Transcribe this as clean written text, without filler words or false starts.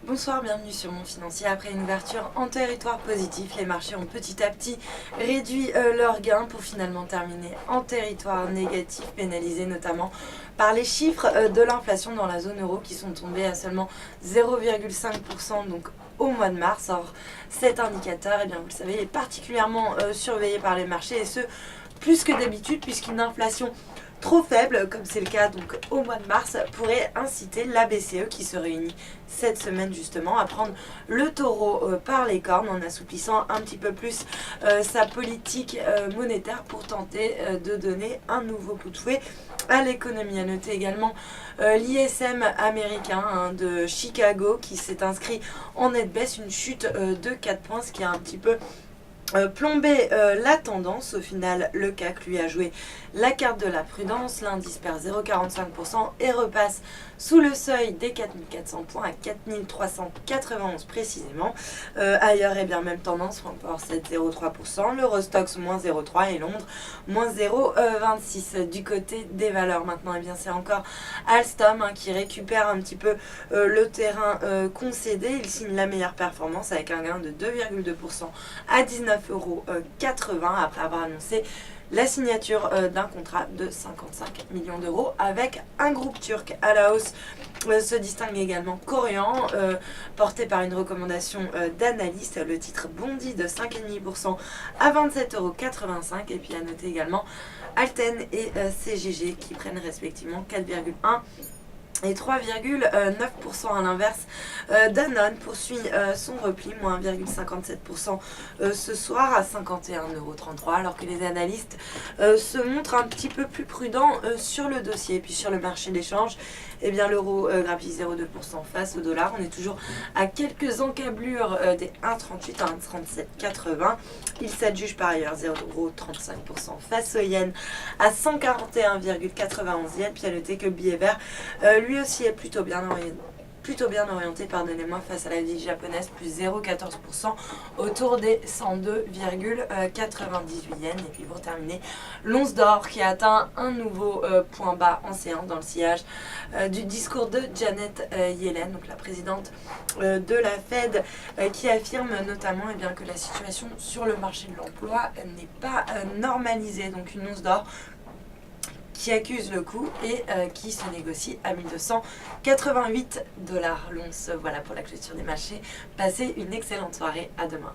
Bonsoir, bienvenue sur Monde Financier. Après une ouverture en territoire positif, les marchés ont petit à petit réduit leurs gains pour finalement terminer en territoire négatif, pénalisé notamment par les chiffres de l'inflation dans la zone euro qui sont tombés à seulement 0,5% donc au mois de mars. Or, cet indicateur, vous le savez, est particulièrement surveillé par les marchés et ce, plus que d'habitude puisqu'une inflation trop faible, comme c'est le cas donc au mois de mars, pourrait inciter la BCE qui se réunit cette semaine justement à prendre le taureau par les cornes en assouplissant un petit peu plus sa politique monétaire pour tenter de donner un nouveau coup de fouet à l'économie. À noter également l'ISM américain de Chicago qui s'est inscrit en nette baisse, une chute de 4 points, ce qui a un petit peu plomber la tendance. Au final, le CAC lui a joué la carte de la prudence. L'indice perd 0,45% et repasse sous le seuil des 4400 points à 4391 précisément. Ailleurs, même tendance, Francfort 7,03%, l'Eurostoxx moins 0,3% et Londres moins 0,26%. Du côté des valeurs maintenant, c'est encore Alstom qui récupère un petit peu le terrain concédé. Il signe la meilleure performance avec un gain de 2,2% à 19,80 € après avoir annoncé la signature d'un contrat de 55 millions d'euros avec un groupe turc. À la hausse se distingue également Korian, porté par une recommandation d'analyste. Le titre bondit de 5,5% à 27,85 €. Et puis à noter également Alten et CGG qui prennent respectivement 4,1% et 3,9%. À l'inverse, Danone poursuit son repli, moins 1,57% ce soir à 51,33 € alors que les analystes se montrent un petit peu plus prudents sur le dossier. Et puis sur le marché d'échange, l'euro grappille 0,2% face au dollar. On est toujours à quelques encablures des 1,38 à 1,3780. Il s'adjuge par ailleurs 0,35% face au yen à 141,91 yens. Puis à noter que le billet vert lui aussi est plutôt bien orienté, face à la devise japonaise, plus 0,14% autour des 102,98 yens. Et puis pour terminer, l'once d'or qui a atteint un nouveau point bas en séance dans le sillage du discours de Janet Yellen, donc la présidente de la Fed, qui affirme notamment que la situation sur le marché de l'emploi n'est pas normalisée. Donc une once d'or qui accuse le coup et qui se négocie à 1288 $ l'once. Voilà pour la clôture des marchés. Passez une excellente soirée, à demain.